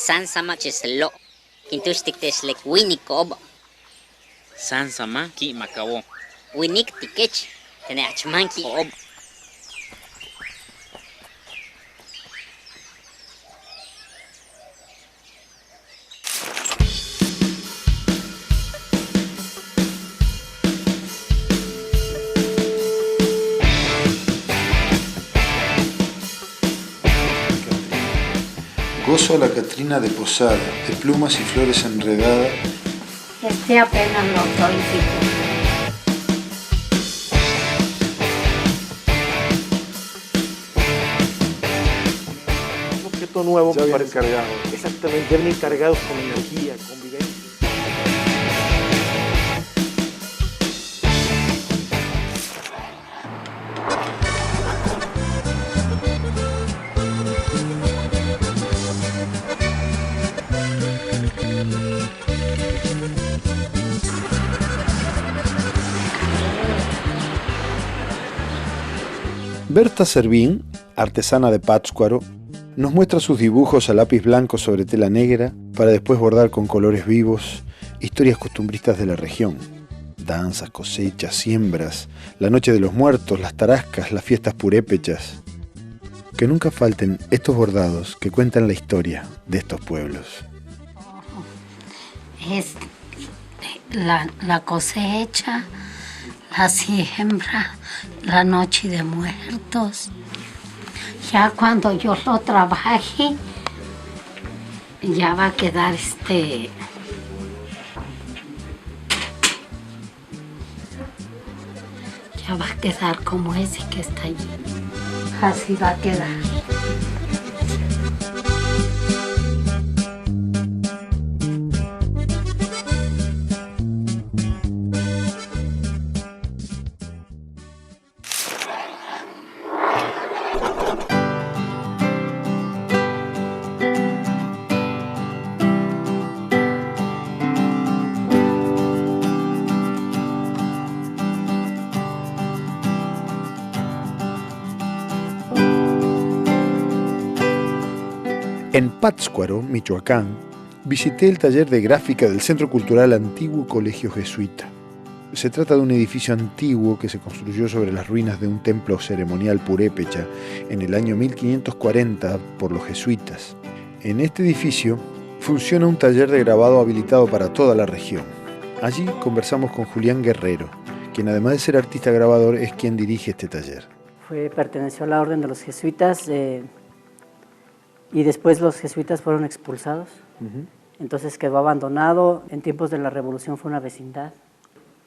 San sama chislo. Kintustik teslek winik kobo. San sama ki makawo. Winik tikech. Tene achmanki ob. Gozo a la Catrina de Posada, de plumas y flores enredadas. Este apenas lo solicito. Un objeto nuevo Ya me vienen parece. cargados. Exactamente, ya vienen cargados con energía, con vivencia. Berta Servín, artesana de Pátzcuaro, nos muestra sus dibujos a lápiz blanco sobre tela negra para después bordar con colores vivos historias costumbristas de la región. Danzas, cosechas, siembras, la noche de los muertos, las tarascas, las fiestas purépechas. Que nunca falten estos bordados que cuentan la historia de estos pueblos. Es la cosecha, la siembra, la noche de muertos. Ya cuando yo lo trabaje, ya va a quedar ya va a quedar como ese que está allí. Así va a quedar. En Pátzcuaro, Michoacán, visité el taller de gráfica del Centro Cultural Antiguo Colegio Jesuita. Se trata de un edificio antiguo que se construyó sobre las ruinas de un templo ceremonial purépecha en el año 1540 por los jesuitas. En este edificio funciona un taller de grabado habilitado para toda la región. Allí conversamos con Julián Guerrero, quien además de ser artista grabador es quien dirige este taller. Perteneció a la orden de los jesuitas y después los jesuitas fueron expulsados. Entonces quedó abandonado. En tiempos de la Revolución fue una vecindad.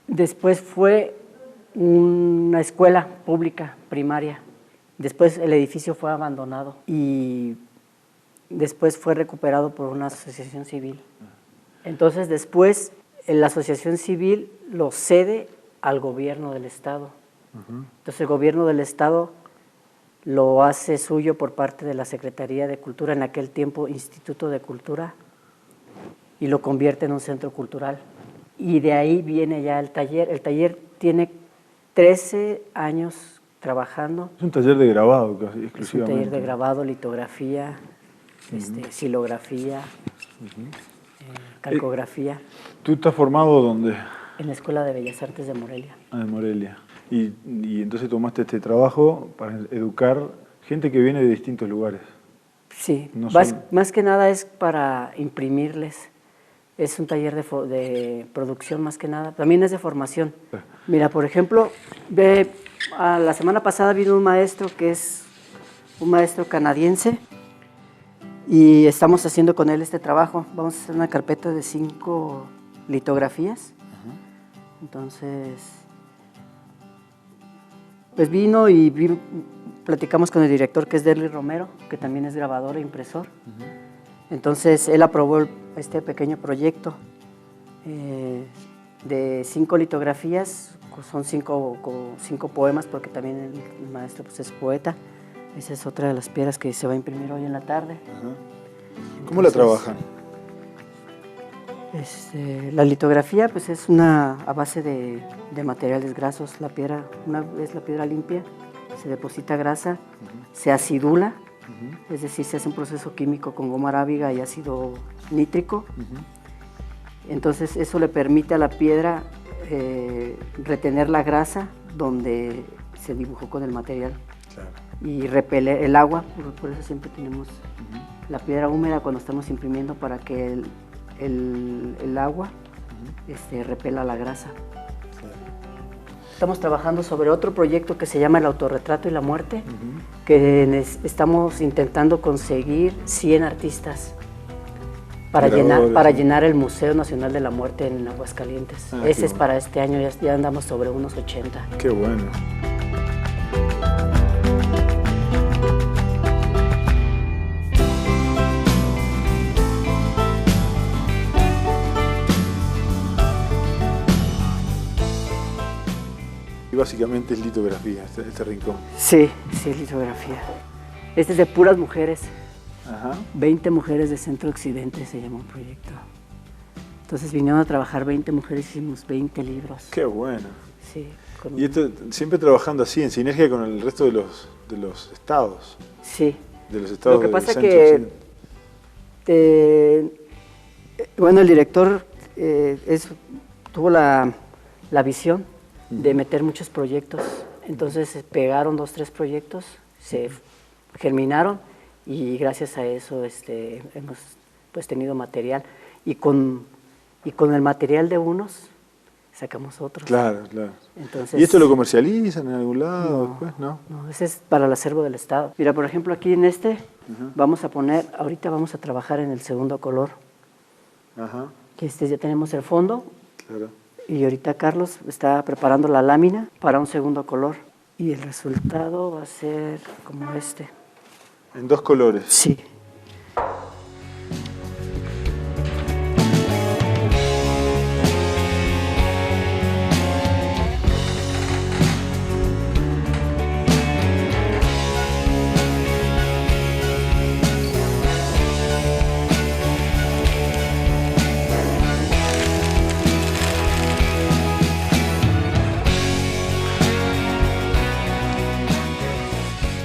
Después fue una escuela pública primaria. Después el edificio fue abandonado y después fue recuperado por una asociación civil. Entonces después la asociación civil lo cede al gobierno del estado. Entonces el gobierno del estado lo hace suyo por parte de la Secretaría de Cultura, en aquel tiempo Instituto de Cultura, y lo convierte en un centro cultural. Y de ahí viene ya el taller. El taller tiene 13 años trabajando. Es un taller de grabado casi exclusivamente. Es un taller de grabado, litografía, xilografía, calcografía. ¿Tú estás formado dónde? En la Escuela de Bellas Artes de Morelia. Ah, de Morelia. Y entonces tomaste este trabajo para educar gente que viene de distintos lugares. Sí, No más que nada es para imprimirles. Es un taller de producción más que nada. También es de formación. Mira, por ejemplo, la semana pasada vino un maestro que es un maestro canadiense. Y estamos haciendo con él este trabajo. Vamos a hacer una carpeta de 5 litografías. Entonces, pues vino y platicamos con el director, que es Derly Romero, que también es grabador e impresor. Entonces, él aprobó este pequeño proyecto de 5 litografías. Son 5 poemas, porque también el maestro pues, es poeta. Esa es otra de las piedras que se va a imprimir hoy en la tarde. ¿Cómo la trabajan? La litografía pues, es a base de materiales grasos. La piedra, una vez la piedra limpia, se deposita grasa, se acidula, es decir, se hace un proceso químico con goma arábiga y ácido nítrico. Entonces eso le permite a la piedra retener la grasa donde se dibujó con el material. Claro. Y repeler el agua, por eso siempre tenemos la piedra húmeda cuando estamos imprimiendo, para que el agua repela la grasa. Estamos trabajando sobre otro proyecto que se llama El autorretrato y la muerte, que estamos intentando conseguir 100 artistas para llenar el Museo Nacional de la Muerte en Aguascalientes. Ese es para este año, ya andamos sobre unos 80. Qué bueno. Y básicamente es litografía, este rincón. Sí, es litografía. Este es de puras mujeres. Ajá. 20 mujeres de Centro Occidente se llama un proyecto. Entonces vinieron a trabajar 20 mujeres, hicimos 20 libros. Qué bueno. Sí. Y esto siempre trabajando así, en sinergia con el resto de los estados. Sí. De los estados. Lo que del pasa Centro que, Occidente. bueno, el director tuvo la visión de meter muchos proyectos. Entonces pegaron 2, 3 proyectos, se germinaron y gracias a eso hemos pues, tenido material. Y con el material de unos sacamos otros. Claro, claro. Entonces, ¿Y esto lo comercializan en algún lado después? No. No, ese es para el acervo del Estado. Mira, por ejemplo, aquí en vamos a poner, ahorita vamos a trabajar en el segundo color. Ajá. Que ya tenemos el fondo. Claro. Y ahorita Carlos está preparando la lámina para un segundo color. Y el resultado va a ser como este. En 2 colores. Sí.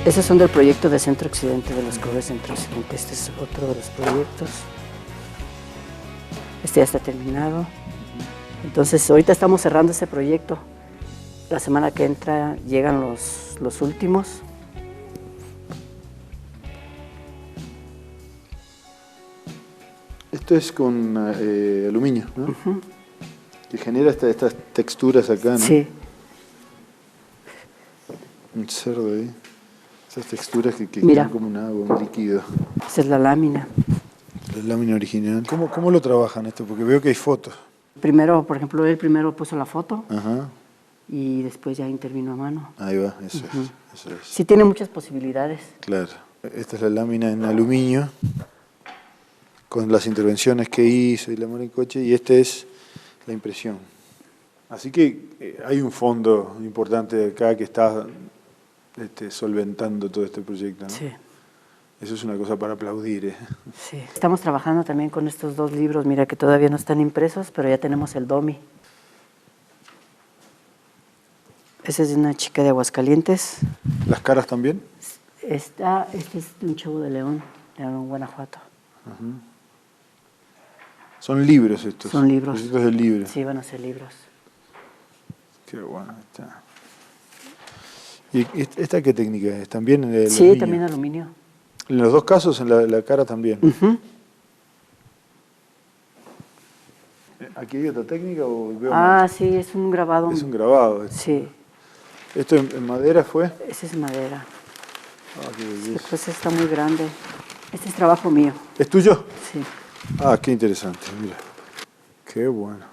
Esos son del proyecto de Centro Occidente, de los colores Centro Occidente. Este es otro de los proyectos. Este ya está terminado. Entonces, ahorita estamos cerrando ese proyecto. La semana que entra llegan los últimos. Esto es con aluminio, ¿no? Que genera estas texturas acá, ¿no? Sí. Un cerdo ahí. Esas texturas que Mira. quedan como un agua, un líquido. Esa es la lámina. La lámina original. ¿Cómo lo trabajan esto? Porque veo que hay fotos. Primero, por ejemplo, él primero puso la foto Ajá. y después ya intervino a mano. Ahí va, eso es. Sí tiene muchas posibilidades. Claro. Esta es la lámina en aluminio, con las intervenciones que hizo y la moricoche, y esta es la impresión. Así que hay un fondo importante acá que está solventando todo este proyecto, ¿no? Sí. Eso es una cosa para aplaudir. Sí. Estamos trabajando también con estos 2 libros, mira que todavía no están impresos, pero ya tenemos el DOMI. Ese es de una chica de Aguascalientes. ¿Las caras también? Este es de un chavo de León, Guanajuato. Son libros estos. Son libros. Proyectos de libros. Sí, van a ser libros. Qué bueno está. ¿Y esta qué técnica es? ¿También en el Sí, aluminio? también aluminio. En los 2 casos, en la cara también. ¿Aquí hay otra técnica o veo mal? Sí, es un grabado. Es un grabado. Sí, ¿Esto en madera fue? ese es madera. Qué belleza. Después está muy grande. Este es trabajo mío, ¿Es tuyo? sí. Ah, qué interesante, mira. Qué bueno.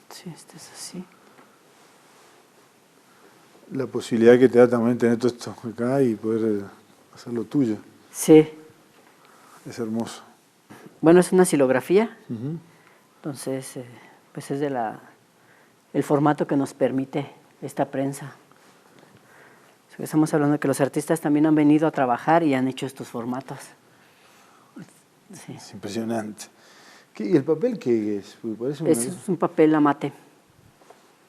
Sí, este es así. La posibilidad que te da también tener todo esto acá y poder hacer lo tuyo. Sí. Es hermoso. Bueno, es una silografía, Ujú. entonces pues es el formato que nos permite esta prensa. Estamos hablando de que los artistas también han venido a trabajar y han hecho estos formatos. Sí. Es impresionante. ¿Y el papel qué es? Porque parece Es un papel amate.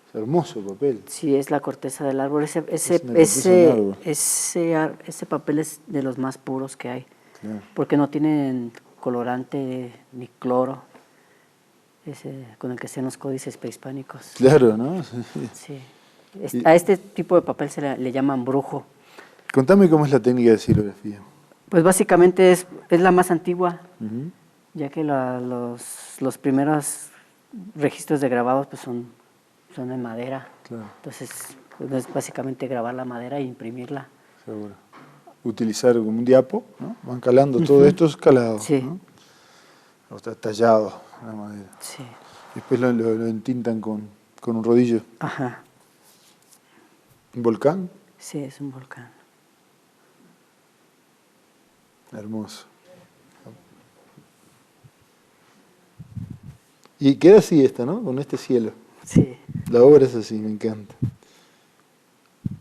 es hermoso el papel. Sí, es la corteza del árbol. Es una corteza del árbol. Ese papel es de los más puros que hay, Claro. porque no tienen colorante ni cloro, con el que hacían los códices prehispánicos. Claro, ¿no? Sí. Sí. Y- A este tipo de papel le llaman brujo. Contame cómo es la técnica de silografía. Pues básicamente es la más antigua, Ujú. ya que los primeros registros de grabados pues son en madera. Claro, Entonces pues, es básicamente grabar la madera e imprimirla. seguro. Utilizar como un diapo, ¿no? Van calando, todo esto es calado, Sí. ¿no? O está tallado en la madera. Sí. Después lo entintan con un rodillo. Ajá. ¿Un volcán? Sí, es un volcán. Hermoso. Y queda así esta, ¿no? Con este cielo. Sí. La obra es así, me encanta.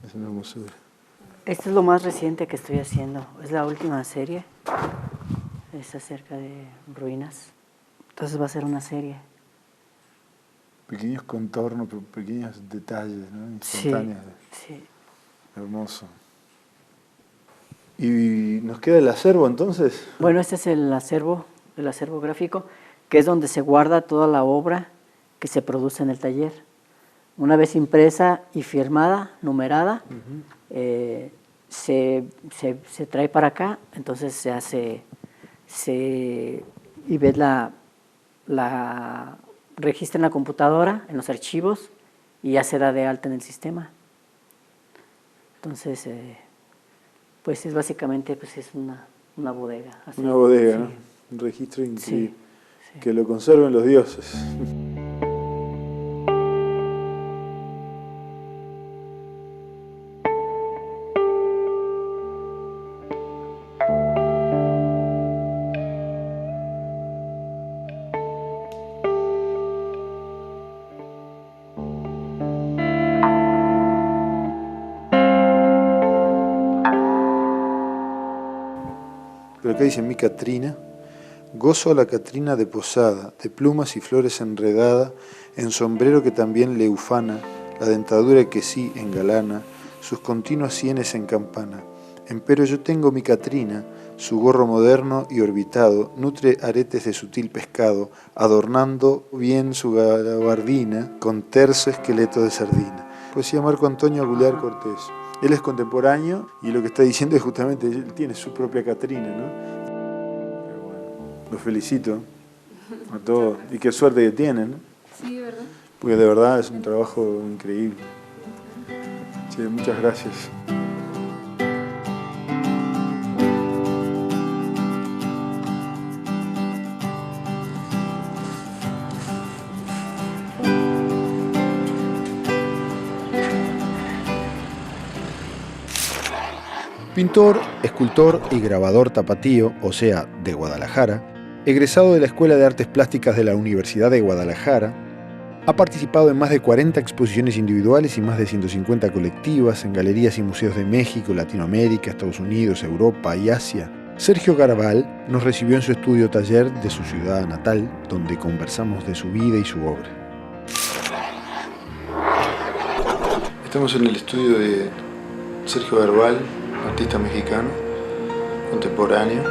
Es una hermosura. Esto es lo más reciente que estoy haciendo. Es la última serie. Es acerca de ruinas. Entonces va a ser una serie. Pequeños contornos, pequeños detalles, ¿no? Sí. Instantáneos. Sí. Hermoso. ¿Y nos queda el acervo entonces? Bueno, este es el acervo gráfico, que es donde se guarda toda la obra que se produce en el taller. Una vez impresa y firmada, numerada, se trae para acá, entonces se hace, y ves la registra en la computadora, en los archivos, y ya se da de alta en el sistema. Entonces, pues es básicamente pues es una bodega. así. Una bodega, Sí. ¿no? Un registro increíble. Sí. Que lo conserven los dioses. Pero acá dice mi Catrina. Gozo a la Catrina de posada, de plumas y flores enredada, en sombrero que también le ufana, la dentadura que sí engalana, sus continuas sienes en campana. Empero yo tengo mi Catrina, su gorro moderno y orbitado, nutre aretes de sutil pescado, adornando bien su gabardina con terso esqueleto de sardina. Poesía Marco Antonio Aguilar Cortés. Él es contemporáneo y lo que está diciendo es justamente, él tiene su propia Catrina, ¿no? Los felicito a todos y qué suerte que tienen, ¿no? Sí, ¿verdad? Porque de verdad es un trabajo increíble. Sí, muchas gracias. Pintor, escultor y grabador tapatío, o sea, de Guadalajara, egresado de la Escuela de Artes Plásticas de la Universidad de Guadalajara, ha participado en más de 40 exposiciones individuales y más de 150 colectivas en galerías y museos de México, Latinoamérica, Estados Unidos, Europa y Asia. Sergio Garabal nos recibió en su estudio taller de su ciudad natal, donde conversamos de su vida y su obra. Estamos en el estudio de Sergio Garabal, artista mexicano, contemporáneo.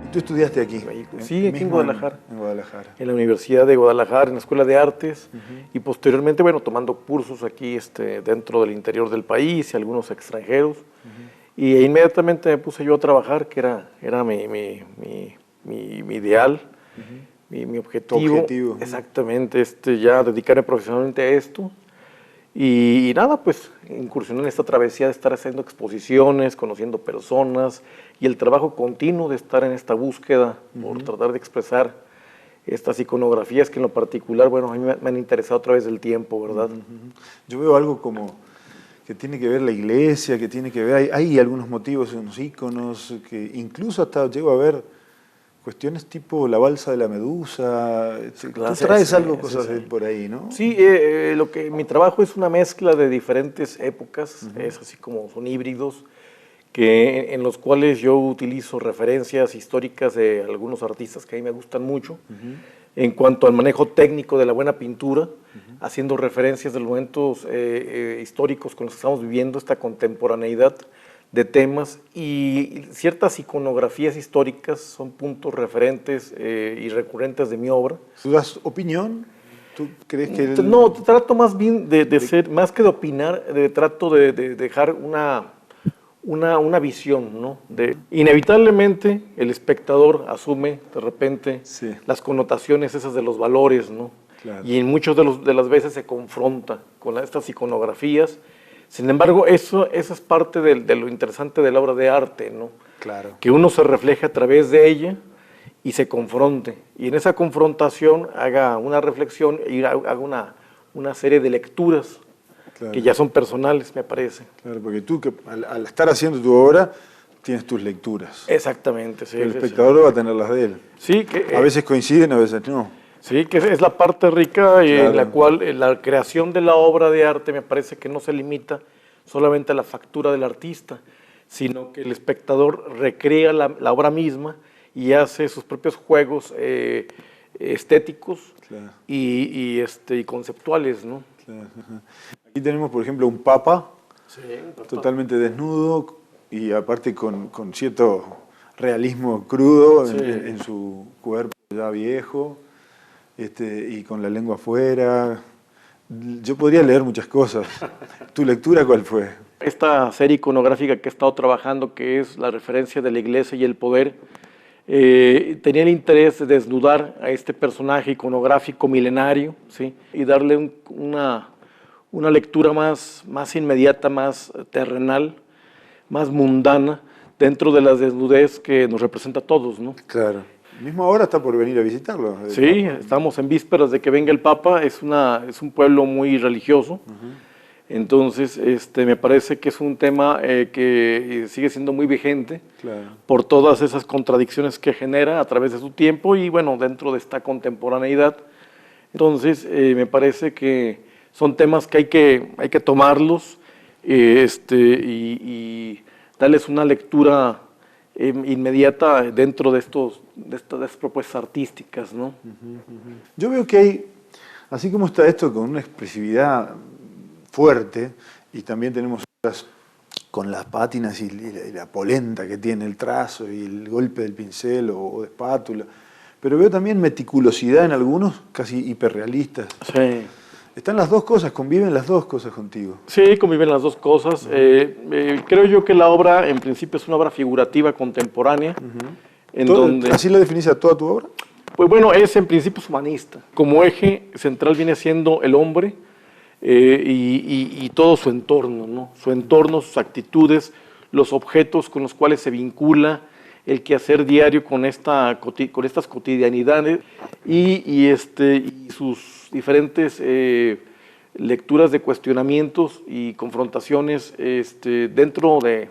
¿Y tú estudiaste aquí? Sí, aquí en Mismo Guadalajara. En Guadalajara. En la Universidad de Guadalajara, en la Escuela de Artes, y posteriormente, bueno, tomando cursos aquí dentro del interior del país y algunos extranjeros. Y inmediatamente me puse yo a trabajar, que era mi ideal, mi objetivo. Tu objetivo. Exactamente, ya dedicarme profesionalmente a esto. Y nada, pues incursioné en esta travesía de estar haciendo exposiciones, conociendo personas y el trabajo continuo de estar en esta búsqueda por tratar de expresar estas iconografías que en lo particular, bueno, a mí me han interesado a través del tiempo, ¿verdad? Yo veo algo como que tiene que ver la iglesia, que tiene que ver, hay algunos motivos en los íconos, que incluso hasta llego a ver cuestiones tipo la balsa de la medusa. Tú traes algo, cosas de por ahí, ¿no? Sí, mi trabajo es una mezcla de diferentes épocas, es así como son híbridos, en los cuales yo utilizo referencias históricas de algunos artistas que a mí me gustan mucho, en cuanto al manejo técnico de la buena pintura, haciendo referencias de los momentos históricos con los que estamos viviendo, esta contemporaneidad de temas, y ciertas iconografías históricas son puntos referentes y recurrentes de mi obra. ¿Tú das opinión? ¿Tú crees que...? No, trato más bien de ser, más que de opinar, trato de dejar una visión, ¿no? Inevitablemente el espectador asume de repente las connotaciones esas de los valores, ¿no? Claro. Y en muchas de las veces se confronta con estas iconografías. Sin embargo, eso es parte de lo interesante de la obra de arte, ¿no? Claro. Que uno se refleje a través de ella y se confronte. Y en esa confrontación haga una reflexión y haga una serie de lecturas. Claro. Que ya son personales, me parece. Claro, porque tú que al estar haciendo tu obra tienes tus lecturas. Exactamente, sí. El espectador va a tener las de él. Sí, a veces coinciden, a veces no. Sí, que es la parte rica en la cual la creación de la obra de arte me parece que no se limita solamente a la factura del artista, sino que el espectador recrea la obra misma y hace sus propios juegos estéticos y conceptuales, ¿no? Claro. Aquí tenemos, por ejemplo, un papa, totalmente desnudo y aparte con cierto realismo crudo en su cuerpo ya viejo, y con la lengua afuera. Yo podría leer muchas cosas. ¿Tu lectura cuál fue? Esta serie iconográfica que he estado trabajando, que es la referencia de la iglesia y el poder, tenía el interés de desnudar a este personaje iconográfico milenario, ¿sí? Y darle una lectura más inmediata, más terrenal, más mundana, dentro de la desnudez que nos representa a todos, ¿no? Claro. Mismo ahora está por venir a visitarlo. Sí, estamos en vísperas de que venga el Papa, es un pueblo muy religioso, entonces me parece que es un tema que sigue siendo muy vigente por todas esas contradicciones que genera a través de su tiempo y bueno, dentro de esta contemporaneidad. Entonces me parece que son temas que hay que tomarlos y darles una lectura inmediata dentro de estas propuestas artísticas, ¿no? Yo veo que hay, así como está esto con una expresividad fuerte, y también tenemos otras con las pátinas y la polenta que tiene el trazo y el golpe del pincel o de espátula, pero veo también meticulosidad en algunos, casi hiperrealistas. Sí. Están las dos cosas, conviven las dos cosas contigo. Sí, conviven las dos cosas. Creo yo que la obra, en principio, es una obra figurativa contemporánea. ¿Así la definís a toda tu obra? Pues bueno, en principio es humanista. Como eje central viene siendo el hombre y todo su entorno, ¿no? Su entorno, sus actitudes, los objetos con los cuales se vincula, el quehacer diario con estas cotidianidades y sus diferentes lecturas de cuestionamientos y confrontaciones dentro de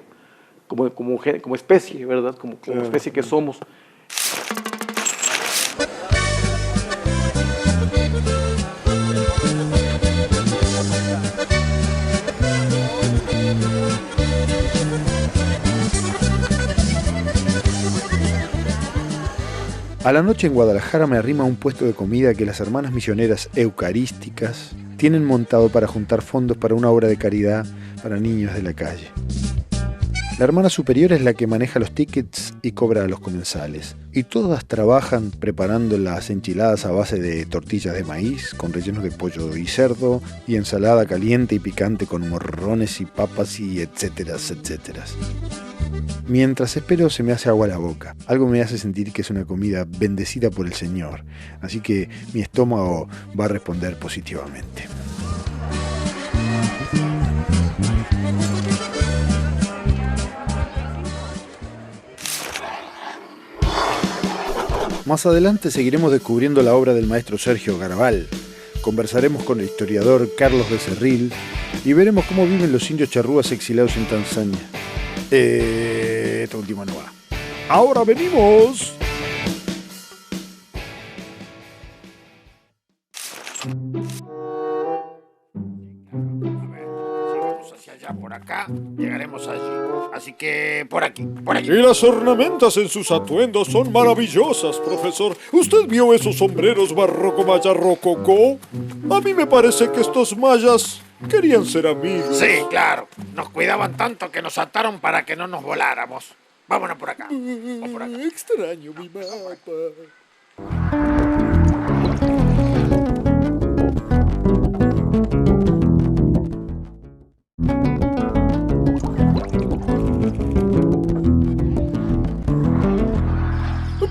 como especie, ¿verdad? Como especie que somos. A la noche en Guadalajara me arrima un puesto de comida que las hermanas misioneras eucarísticas tienen montado para juntar fondos para una obra de caridad para niños de la calle. La hermana superior es la que maneja los tickets y cobra a los comensales. Y todas trabajan preparando las enchiladas a base de tortillas de maíz, con rellenos de pollo y cerdo, y ensalada caliente y picante con morrones y papas y etcétera, etcétera. Mientras espero se me hace agua la boca. Algo me hace sentir que es una comida bendecida por el Señor. Así que mi estómago va a responder positivamente. Más adelante seguiremos descubriendo la obra del maestro Sergio Garabal. Conversaremos con el historiador Carlos Becerril y veremos cómo viven los indios charrúas exiliados en Tanzania. Esta última no va. ¡Ahora venimos! Por acá llegaremos allí. Así que por aquí, por allí. Y las ornamentas en sus atuendos son maravillosas, profesor. ¿Usted vio esos sombreros barroco maya rococó? A mí me parece que estos mayas querían ser amigos. Sí, claro. Nos cuidaban tanto que nos ataron para que no nos voláramos. Vámonos por acá. O por acá. Extraño mi mapa.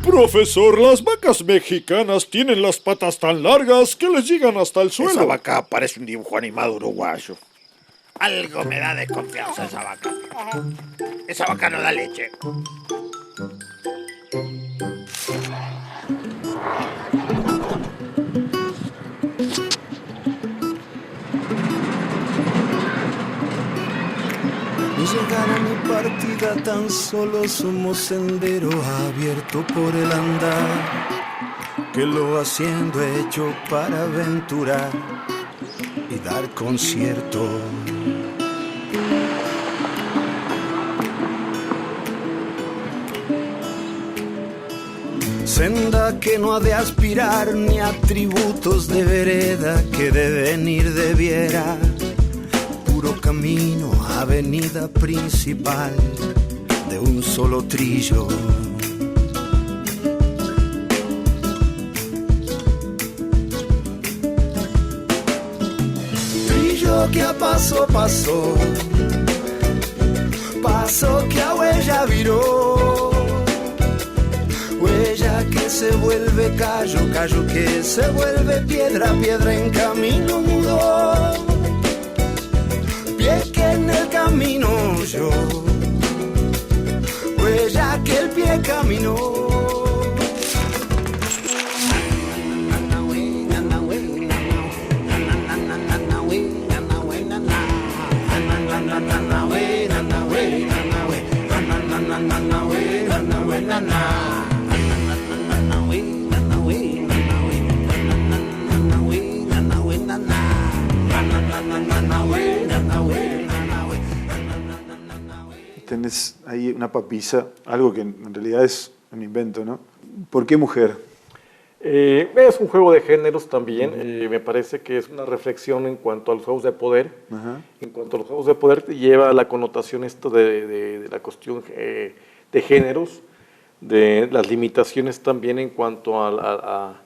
Profesor, las vacas mexicanas tienen las patas tan largas que les llegan hasta el suelo. Esa vaca parece un dibujo animado uruguayo. Algo me da desconfianza esa vaca. Esa vaca no da leche. Llegar a mi partida tan solo somos sendero abierto por el andar, que lo haciendo hecho para aventurar y dar concierto. Senda que no ha de aspirar ni atributos de vereda que de venir debiera. Puro camino, avenida principal de un solo trillo. Trillo que a paso pasó, paso que a huella viró. Huella que se vuelve callo, callo que se vuelve piedra, piedra en camino mudó. Pie que en el camino yo, huella que el pie caminó. Tenés ahí una papisa, algo que en realidad es un invento, ¿no? ¿Por qué mujer? Es un juego de géneros también. Me parece que es una reflexión en cuanto a los juegos de poder. Ajá. En cuanto a los juegos de poder, te lleva a la connotación esto de la cuestión de géneros, de las limitaciones también en cuanto al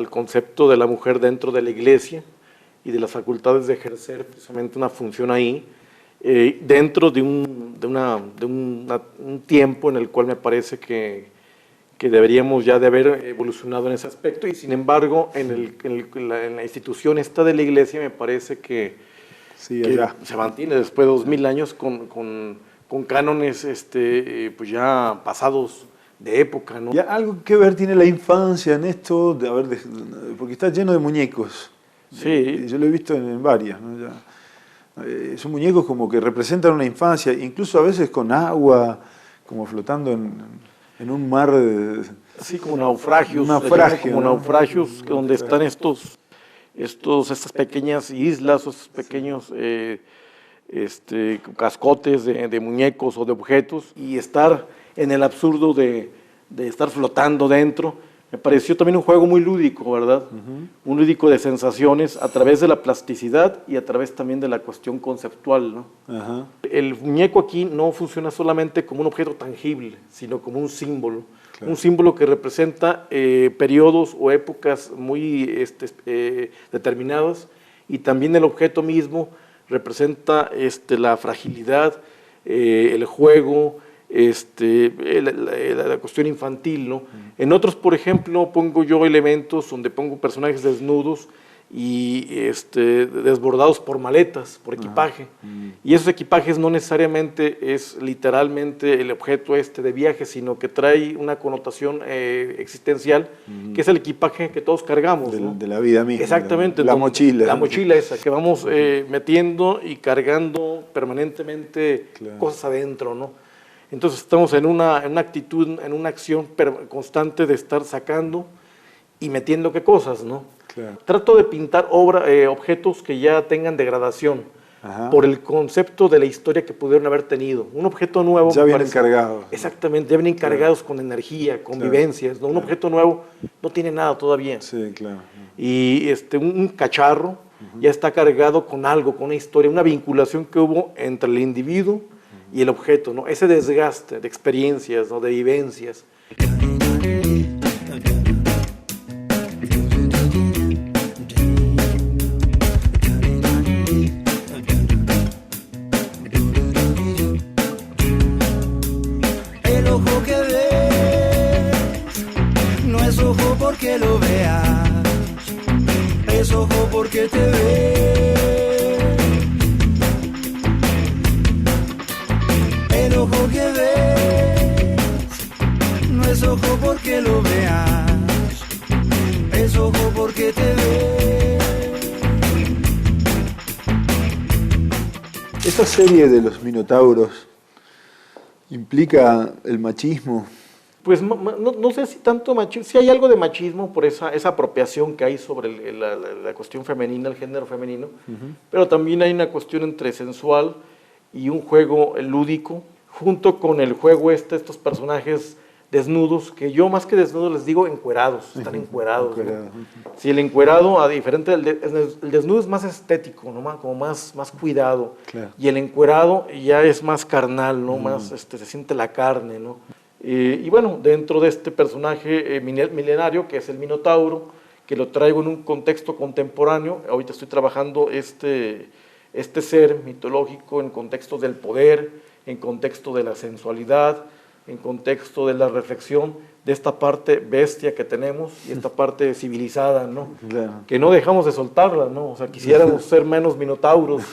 concepto de la mujer dentro de la iglesia y de las facultades de ejercer precisamente una función ahí, dentro de un tiempo en el cual me parece que deberíamos ya de haber evolucionado en ese aspecto, y sin embargo en la institución esta de la iglesia me parece que se mantiene después de 2000 años con cánones pues ya pasados de época, ¿no? ¿Y algo que ver tiene la infancia en esto? Porque está lleno de muñecos. Sí. Yo lo he visto en varias, ¿no? Ya. Son muñecos como que representan una infancia, incluso a veces con agua, como flotando en un mar de... Así como naufragios, Naufragio, ¿no? donde están estas pequeñas islas, o estos pequeños cascotes de muñecos o de objetos, y estar en el absurdo de estar flotando dentro. Me pareció también un juego muy lúdico, ¿verdad? Un lúdico de sensaciones a través de la plasticidad y a través también de la cuestión conceptual, ¿no? Ajá. El muñeco aquí no funciona solamente como un objeto tangible, sino como un símbolo. Claro. Un símbolo que representa periodos o épocas muy determinadas, y también el objeto mismo representa la fragilidad, el juego, la cuestión infantil, ¿no? En otros, por ejemplo, pongo yo elementos donde pongo personajes desnudos y desbordados por maletas, por equipaje. Y esos equipajes no necesariamente es literalmente el objeto de viaje, sino que trae una connotación existencial, que es el equipaje que todos cargamos, ¿no? De la vida misma. Exactamente. La mochila. La mochila esa, que vamos metiendo y cargando permanentemente cosas adentro, ¿no? Entonces estamos en una actitud, en una acción constante de estar sacando y metiendo qué cosas, ¿no? Claro. Trato de pintar objetos que ya tengan degradación, por el concepto de la historia que pudieron haber tenido. Un objeto nuevo... Ya vienen cargados. Exactamente, ya vienen cargados con energía, con vivencias, ¿no? Un objeto nuevo no tiene nada todavía. Sí, claro. Y un cacharro ya está cargado con algo, con una historia, una vinculación que hubo entre el individuo y el objeto, ¿no? Ese desgaste de experiencias, ¿no? De vivencias. El ojo que ves no es ojo porque lo veas, es ojo porque te ve. El ojo que ves no es ojo porque lo veas, es ojo porque te ve. Esta serie de los minotauros implica el machismo. Pues no sé si tanto machismo, sí hay algo de machismo por esa apropiación que hay sobre la cuestión femenina, el género femenino, pero también hay una cuestión entre sensual y un juego lúdico, junto con el juego estos personajes desnudos, que yo más que desnudos les digo encuerados, están encuerados. ¿no? Sí, el encuerado, a diferente el desnudo es más estético, ¿no? Como más cuidado, Claro. y el encuerado ya es más carnal, ¿no? Más se siente la carne, ¿no? Y bueno, dentro de este personaje milenario, que es el Minotauro, que lo traigo en un contexto contemporáneo, ahorita estoy trabajando este ser mitológico en contexto del poder, en contexto de la sensualidad, en contexto de la reflexión de esta parte bestia que tenemos y esta parte civilizada, ¿no? Claro. Que no dejamos de soltarla, ¿no? O sea, quisiéramos ser menos minotauros,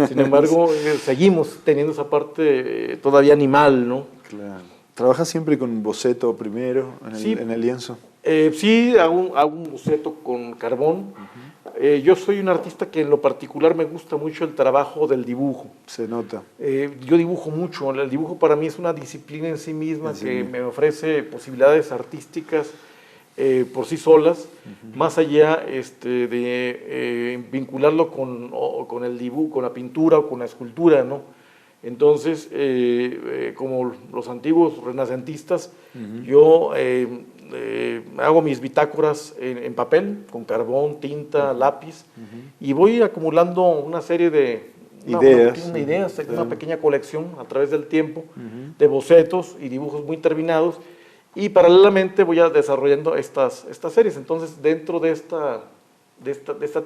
sin embargo, seguimos teniendo esa parte todavía animal, ¿no? Claro. ¿Trabajas siempre con boceto primero en el lienzo? Sí, hago un boceto con carbón. Yo soy un artista que en lo particular me gusta mucho el trabajo del dibujo. Se nota. Yo dibujo mucho, el dibujo para mí es una disciplina en sí misma que me ofrece posibilidades artísticas por sí solas, más allá de vincularlo con el dibujo, con la pintura o con la escultura, ¿no? Entonces, como los antiguos renacentistas, yo hago mis bitácoras en papel, con carbón, tinta, lápiz, y voy acumulando una serie de ideas, una pequeña colección a través del tiempo de bocetos y dibujos muy terminados, y paralelamente voy desarrollando estas series. Entonces, dentro de esta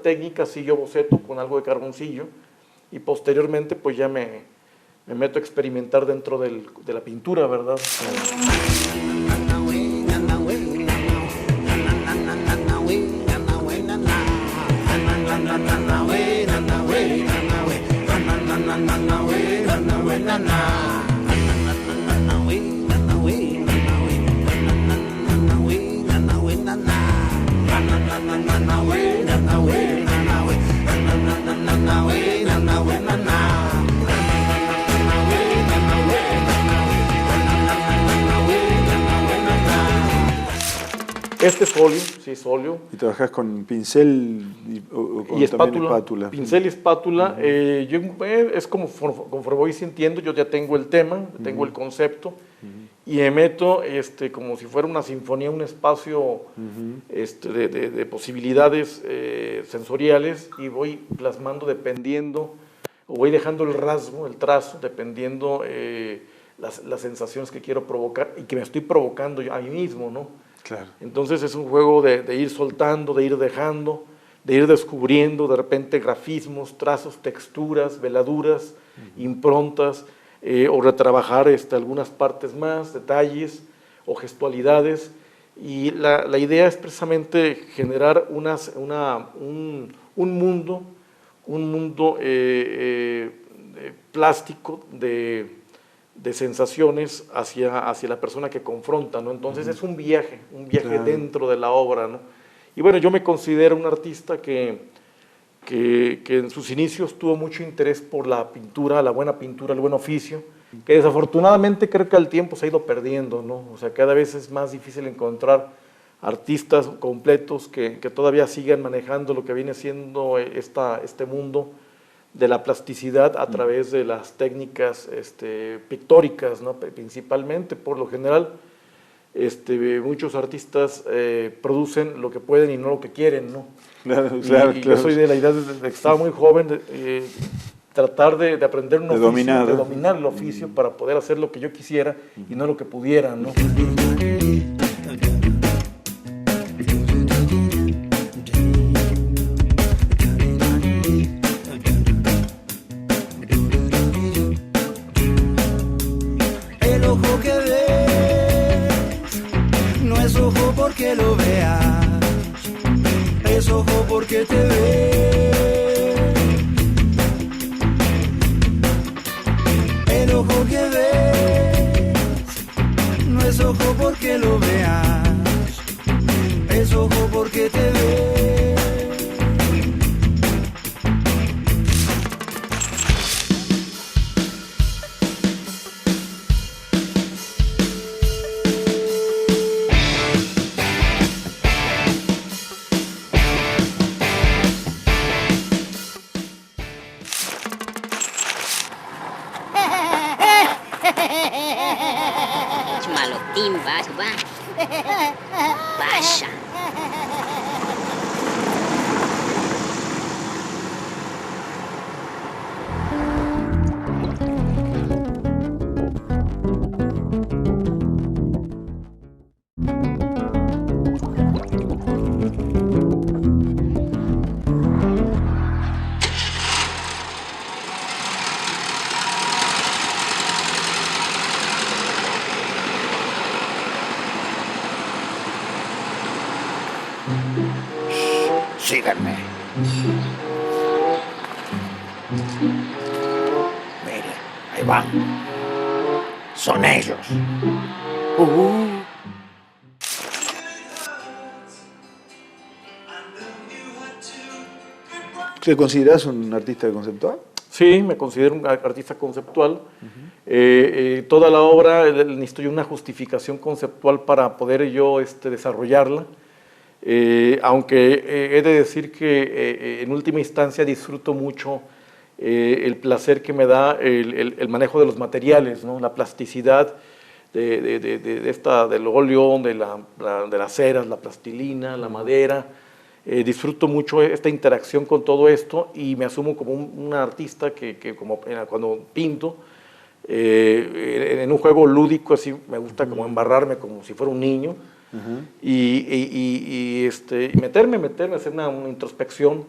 técnica, sí yo boceto con algo de carboncillo, y posteriormente pues ya me meto a experimentar dentro de la pintura, ¿verdad? Este es óleo, sí, es óleo. ¿Y trabajas con pincel y espátula? Pincel y espátula. Es como conforme voy sintiendo, yo ya tengo el tema, tengo el concepto, y me meto como si fuera una sinfonía, un espacio de posibilidades sensoriales, y voy plasmando dependiendo, o voy dejando el rasgo, el trazo, dependiendo las sensaciones que quiero provocar y que me estoy provocando yo a mí mismo, ¿no? Claro. Entonces es un juego de ir soltando, de ir dejando, de ir descubriendo de repente grafismos, trazos, texturas, veladuras, improntas, o retrabajar algunas partes más, detalles o gestualidades Y la idea es precisamente generar un mundo plástico de sensaciones hacia la persona que confronta, ¿no? Entonces es un viaje claro, dentro de la obra, ¿no? Y bueno, yo me considero un artista que en sus inicios tuvo mucho interés por la pintura, la buena pintura, el buen oficio, que desafortunadamente creo que al tiempo se ha ido perdiendo, ¿no? O sea, cada vez es más difícil encontrar artistas completos que todavía sigan manejando lo que viene siendo este mundo de la plasticidad a través de las técnicas pictóricas, ¿no? Principalmente. Por lo general, muchos artistas producen lo que pueden y no lo que quieren, ¿no? Claro, y yo soy de la idea desde que estaba muy joven, tratar de aprender un oficio, de dominar el oficio para poder hacer lo que yo quisiera y no lo que pudiera, ¿no? El ojo que ves no es ojo porque lo veas, es ojo porque te ve. El ojo que ves no es ojo porque lo veas, es ojo porque te ve. Malotimba, va. Vaya. Síganme. Mire, ahí van. Son ellos. ¿Te consideras un artista conceptual? Sí, me considero un artista conceptual. Toda la obra necesito una justificación conceptual para poder yo desarrollarla. Aunque he de decir que en última instancia disfruto mucho el placer que me da el manejo de los materiales, ¿no? La plasticidad del óleo, de las ceras, la plastilina, la madera. Disfruto mucho esta interacción con todo esto y me asumo como un artista que como cuando pinto, en un juego lúdico, así me gusta como embarrarme como si fuera un niño. Y meterme, hacer una introspección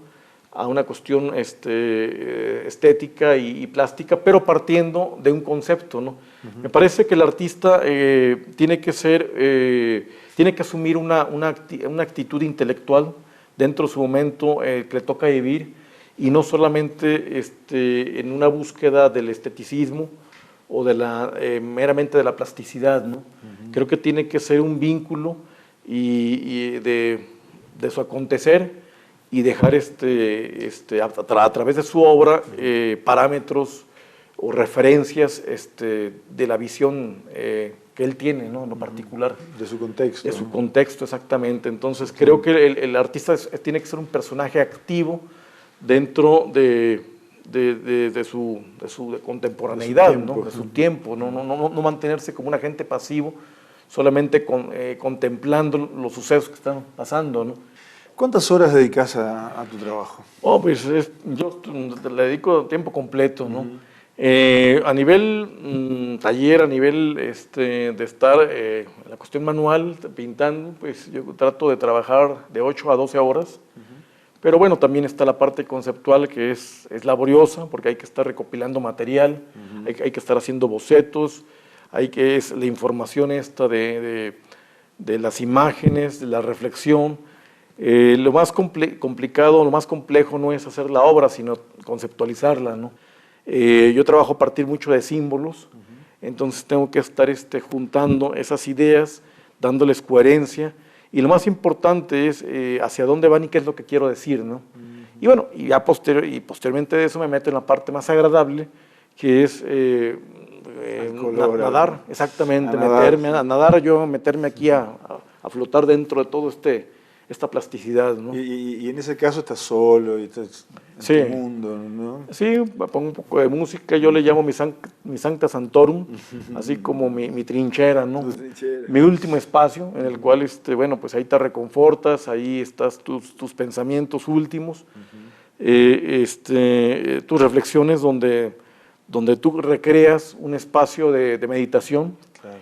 a una cuestión estética y plástica, pero partiendo de un concepto, ¿no? Me parece que el artista tiene que asumir una actitud intelectual dentro de su momento que le toca vivir y no solamente en una búsqueda del esteticismo o meramente de la plasticidad, ¿no? Creo que tiene que ser un vínculo de su acontecer y dejar a través de su obra parámetros o referencias de la visión que él tiene, ¿no? En lo particular. De su contexto. De su contexto, exactamente. Entonces creo que el artista tiene que ser un personaje activo dentro de su contemporaneidad, de su tiempo, no mantenerse como un agente pasivo, solamente contemplando los sucesos que están pasando, ¿no? ¿Cuántas horas dedicas a tu trabajo? Pues yo le dedico tiempo completo, ¿no? A nivel taller, a nivel de estar en la cuestión manual, pintando, pues yo trato de trabajar de 8 a 12 horas. Pero bueno, también está la parte conceptual que es laboriosa, porque hay que estar recopilando material, hay que estar haciendo bocetos, es la información esta de de las imágenes, de la reflexión. Lo más complicado, lo más complejo no es hacer la obra, sino conceptualizarla, ¿no? Yo trabajo a partir mucho de símbolos, entonces tengo que estar juntando esas ideas, dándoles coherencia, y lo más importante es hacia dónde van y qué es lo que quiero decir, ¿no? Y bueno, y posteriormente de eso me meto en la parte más agradable, que es nadar, exactamente, meterme aquí a flotar dentro de todo esta plasticidad, ¿no? Y en ese caso estás solo y estás en tu mundo, ¿no? Sí, pongo un poco de música, yo le llamo mi sancta santorum, así como mi trinchera, ¿no? Mi último espacio, en el cual, bueno, pues ahí te reconfortas, ahí estás tus pensamientos últimos, tus reflexiones donde tú recreas un espacio de meditación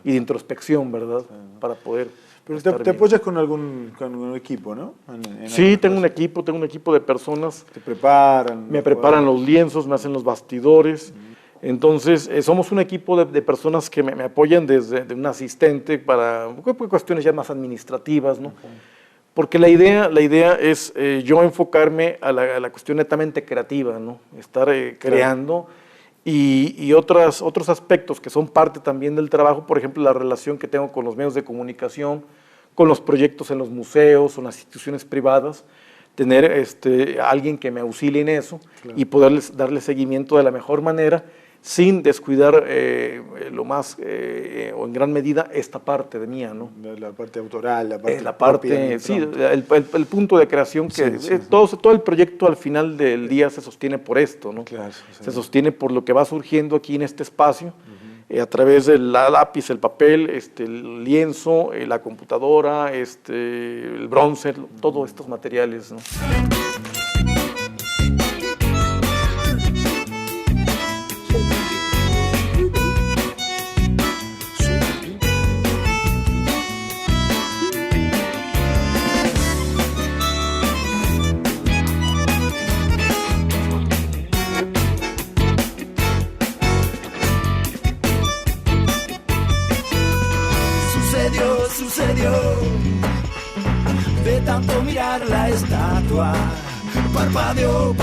y de introspección, ¿verdad? Para poder... Pero te apoyas con algún equipo, ¿no? Sí, tengo un equipo de personas. Te preparan. Me preparan los lienzos, me hacen los bastidores. Entonces, somos un equipo de personas que me apoyan desde un asistente para cuestiones ya más administrativas, ¿no? Porque la idea es yo enfocarme a la cuestión netamente creativa, ¿no? Estar creando. Y otros aspectos que son parte también del trabajo, por ejemplo, la relación que tengo con los medios de comunicación, con los proyectos en los museos o en las instituciones privadas, tener alguien que me auxilie en eso y poderles darle seguimiento de la mejor manera, sin descuidar lo más, o en gran medida, esta parte de mía, ¿no? La parte autoral, la parte sí, el punto de creación, que todo el proyecto al final del día se sostiene por esto, ¿no? Claro, se sostiene por lo que va surgiendo aquí en este espacio, a través del lápiz, el papel, el lienzo, la computadora, el bronce, todos estos materiales, ¿no? Sucedió de tanto mirar la estatua, parpadeó,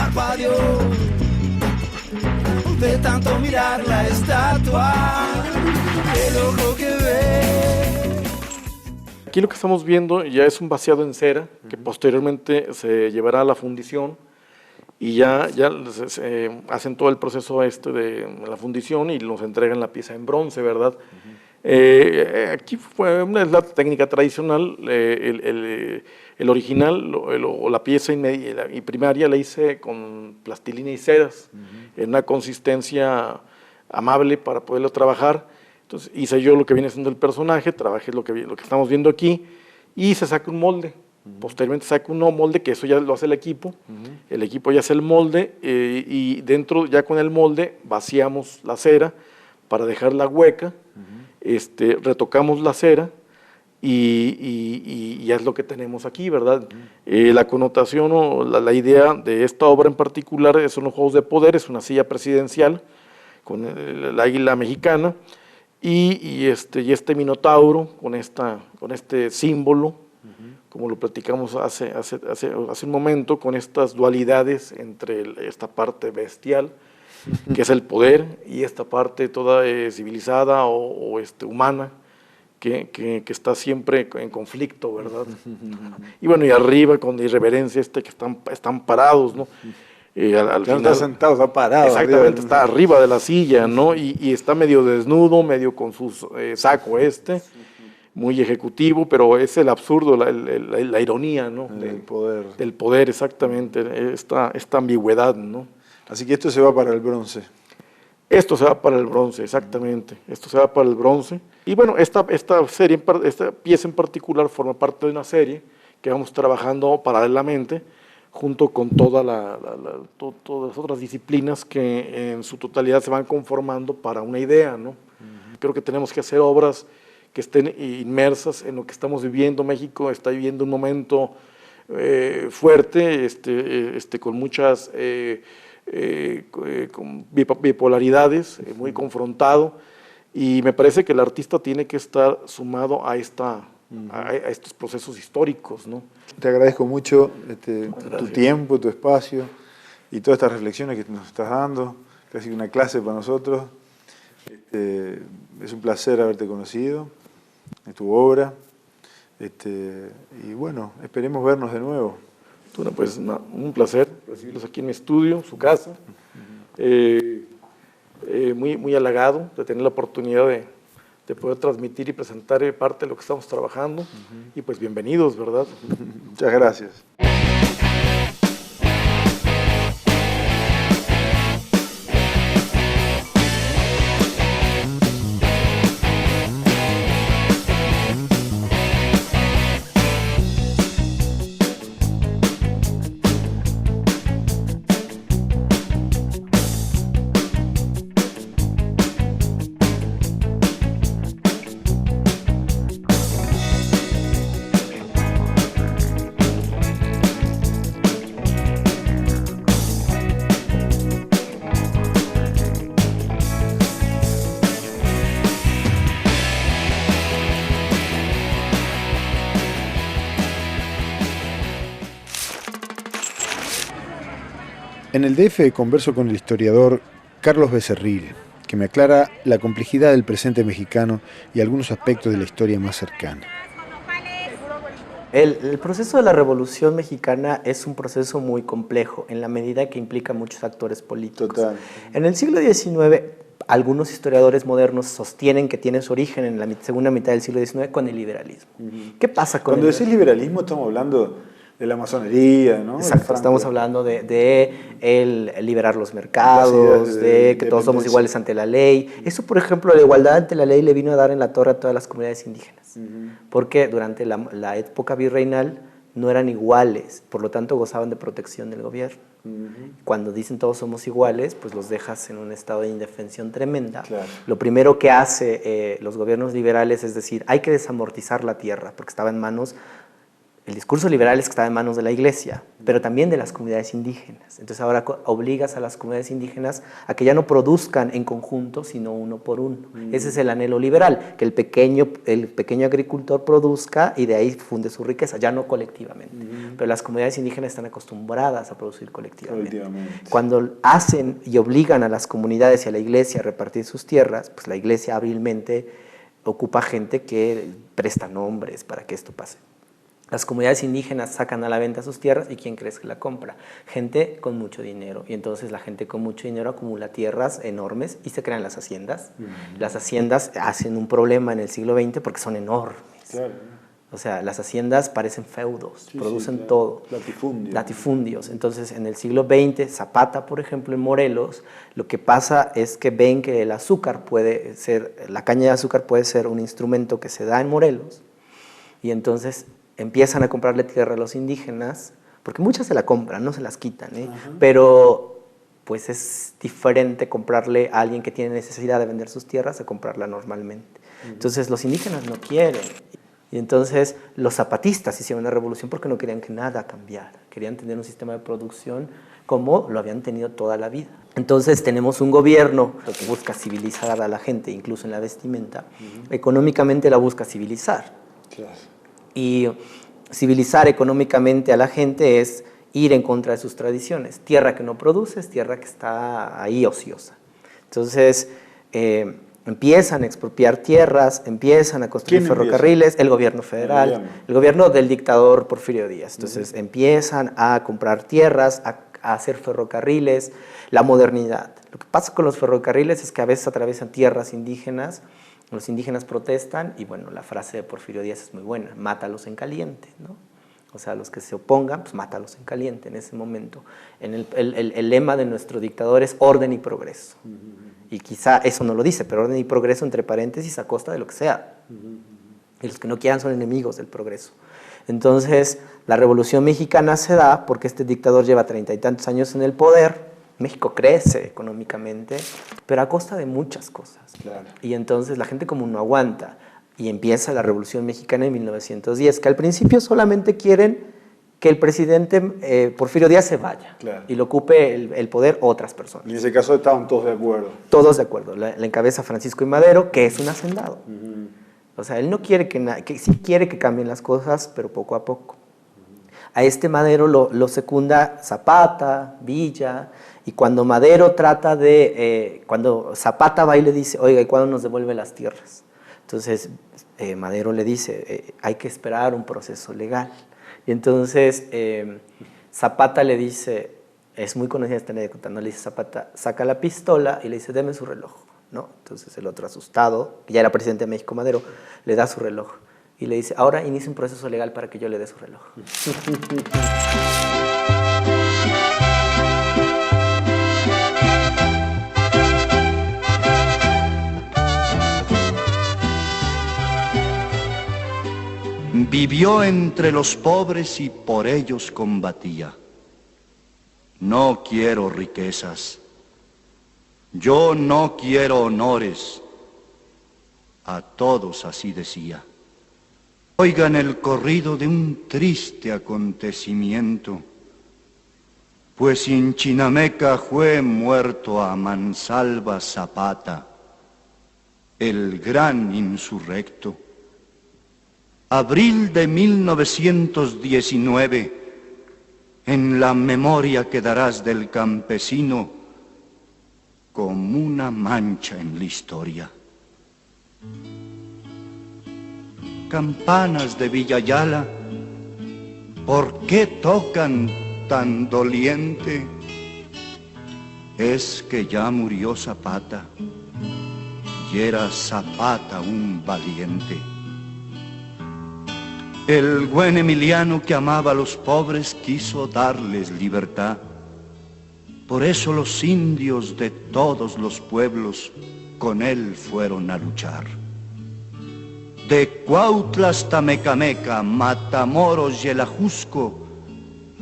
de tanto mirar la estatua, el ojo que ve. Aquí lo que estamos viendo ya es un vaciado en cera, que posteriormente se llevará a la fundición, y ya se hacen todo el proceso de la fundición y nos entregan la pieza en bronce, ¿verdad? Aquí fue es la técnica tradicional, el original o la pieza y primaria la hice con plastilina y ceras, en una consistencia amable para poderlo trabajar. Entonces hice yo lo que viene siendo el personaje, trabajé lo que estamos viendo aquí, y se saca un molde. Posteriormente saca un nuevo molde, que eso ya lo hace el equipo ya hace el molde, y dentro ya con el molde vaciamos la cera para dejarla hueca. Retocamos la cera y ya es lo que tenemos aquí, ¿verdad? La connotación o la idea de esta obra en particular son los Juegos de Poder, es una silla presidencial con el águila mexicana y este minotauro con este símbolo, como lo platicamos hace un momento, con estas dualidades entre esta parte bestial, que es el poder, y esta parte toda civilizada o humana, que está siempre en conflicto, ¿verdad? Y bueno, y arriba con irreverencia que están parados, ¿no? Al final, está sentado, está parado. Exactamente, está arriba de la silla, ¿no? Y está medio desnudo, medio con su saco muy ejecutivo, pero es el absurdo, la ironía, ¿no? Del poder. Del poder, exactamente, esta ambigüedad, ¿no? Así que esto se va para el bronce. Esto se va para el bronce, exactamente. Esto se va para el bronce. Y bueno, esta pieza en particular forma parte de una serie que vamos trabajando paralelamente junto con todas las otras disciplinas que en su totalidad se van conformando para una idea, ¿no? Creo que tenemos que hacer obras que estén inmersas en lo que estamos viviendo. México está viviendo un momento fuerte, con muchas con bipolaridades, muy confrontado, y me parece que el artista tiene que estar sumado a esta a estos procesos históricos, ¿no? Te agradezco mucho tu tiempo, tu espacio y todas estas reflexiones que nos estás dando. Casi una clase para nosotros. Es un placer haberte conocido, tu obra. Y bueno, esperemos vernos de nuevo. Bueno, pues un placer recibirlos aquí en mi estudio, su casa. Muy halagado de tener la oportunidad de poder transmitir y presentar parte de lo que estamos trabajando. Y pues bienvenidos, ¿verdad? Muchas gracias. En el DF converso con el historiador Carlos Becerril, que me aclara la complejidad del presente mexicano y algunos aspectos de la historia más cercana. El proceso de la Revolución Mexicana es un proceso muy complejo en la medida que implica muchos actores políticos. Total. En el siglo XIX, algunos historiadores modernos sostienen que tiene su origen en la segunda mitad del siglo XIX con el liberalismo. ¿Qué pasa con Cuando decís liberalismo estamos hablando de la masonería, ¿no? Exacto, estamos hablando de el liberar los mercados, de que todos somos iguales ante la ley. Eso, por ejemplo, la igualdad ante la ley le vino a dar en la torre a todas las comunidades indígenas, porque durante la época virreinal no eran iguales, por lo tanto gozaban de protección del gobierno. Cuando dicen todos somos iguales, pues los dejas en un estado de indefensión tremenda. Claro. Lo primero que hace los gobiernos liberales es decir, hay que desamortizar la tierra, porque estaba en manos. El discurso liberal es que está en manos de la iglesia, pero también de las comunidades indígenas. Entonces ahora obligas a las comunidades indígenas a que ya no produzcan en conjunto, sino uno por uno. Ese es el anhelo liberal, que el pequeño agricultor produzca y de ahí funde su riqueza, ya no colectivamente. Pero las comunidades indígenas están acostumbradas a producir colectivamente. Cuando hacen y obligan a las comunidades y a la iglesia a repartir sus tierras, pues la iglesia hábilmente ocupa gente que presta nombres para que esto pase. Las comunidades indígenas sacan a la venta sus tierras y ¿quién crees que la compra? Gente con mucho dinero. Y entonces la gente con mucho dinero acumula tierras enormes y se crean las haciendas. Las haciendas hacen un problema en el siglo XX porque son enormes. Claro. O sea, las haciendas parecen feudos, producen todo. Latifundios. Entonces, en el siglo XX, Zapata, por ejemplo, en Morelos, lo que pasa es que ven que el azúcar puede ser, la caña de azúcar puede ser un instrumento que se da en Morelos. Y entonces empiezan a comprarle tierra a los indígenas, porque muchas se la compran, no se las quitan, pero pues es diferente comprarle a alguien que tiene necesidad de vender sus tierras a comprarla normalmente. Entonces los indígenas no quieren, y entonces los zapatistas hicieron una revolución porque no querían que nada cambiara, querían tener un sistema de producción como lo habían tenido toda la vida. Entonces tenemos un gobierno que busca civilizar a la gente, incluso en la vestimenta, económicamente la busca civilizar. Claro. Y civilizar económicamente a la gente es ir en contra de sus tradiciones. Tierra que no produce es tierra que está ahí ociosa. Entonces empiezan a expropiar tierras, empiezan a construir ferrocarriles, el gobierno federal, el gobierno del dictador Porfirio Díaz. Entonces empiezan a comprar tierras, a hacer ferrocarriles, la modernidad. Lo que pasa con los ferrocarriles es que a veces atraviesan tierras indígenas. Los indígenas protestan y bueno, la frase de Porfirio Díaz es muy buena, mátalos en caliente, ¿no? O sea, los que se opongan, pues mátalos en caliente en ese momento. El lema de nuestro dictador es orden y progreso. Y quizá eso no lo dice, pero orden y progreso entre paréntesis a costa de lo que sea. Y los que no quieran son enemigos del progreso. Entonces, la Revolución Mexicana se da porque este dictador lleva 30 y tantos años en el poder. México crece económicamente, pero a costa de muchas cosas. Claro. Y entonces la gente común no aguanta. Y empieza la Revolución Mexicana en 1910, que al principio solamente quieren que el presidente Porfirio Díaz se vaya y lo ocupe el poder otras personas. Y en ese caso estaban todos de acuerdo. Todos de acuerdo. La encabeza Francisco I. Madero, que es un hacendado. O sea, él no quiere que sí quiere que cambien las cosas, pero poco a poco. A este Madero lo secunda Zapata, Villa, y cuando Madero trata de, cuando Zapata va y le dice, oiga, ¿y cuándo nos devuelve las tierras? Entonces Madero le dice, hay que esperar un proceso legal. Y entonces Zapata le dice, es muy conocida esta anécdota, ¿no? Le dice Zapata, saca la pistola y le dice, deme su reloj, ¿no? Entonces el otro asustado, que ya era presidente de México, Madero, le da su reloj. Y le dice, ahora inicia un proceso legal para que yo le dé su reloj. Vivió entre los pobres y por ellos combatía. No quiero riquezas, yo no quiero honores, a todos así decía. Oigan el corrido de un triste acontecimiento, pues en Chinameca fue muerto a mansalva Zapata, el gran insurrecto. Abril de 1919, en la memoria quedarás del campesino como una mancha en la historia. Campanas de Villayala, ¿por qué tocan tan doliente? Es que ya murió Zapata, y era Zapata un valiente. El buen Emiliano que amaba a los pobres quiso darles libertad. Por eso los indios de todos los pueblos con él fueron a luchar. De Cuautla hasta Mecameca, Matamoros y el Ajusco,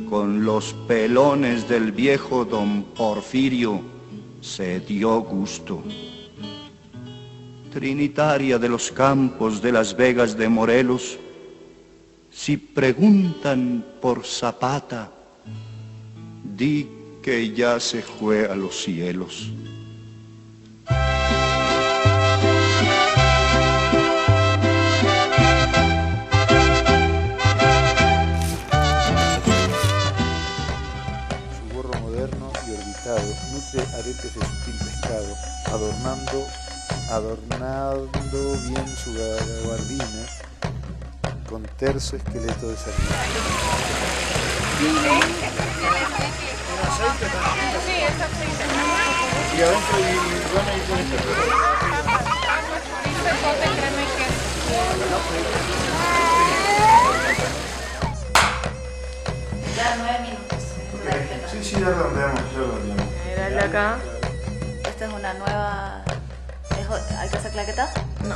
con los pelones del viejo don Porfirio se dio gusto. Trinitaria de los campos de Las Vegas de Morelos, si preguntan por Zapata, di que ya se fue a los cielos. Su gorro moderno y orbitado nutre aretes de sutil pescado, adornando bien su gabardina con terso esqueleto de serpiente. Y adentro y van a ir con este. Ya 9 minutos. Sí, ya lo veamos. Mira el de acá. Esta es una nueva. ¿Hay que hacer claqueta? No.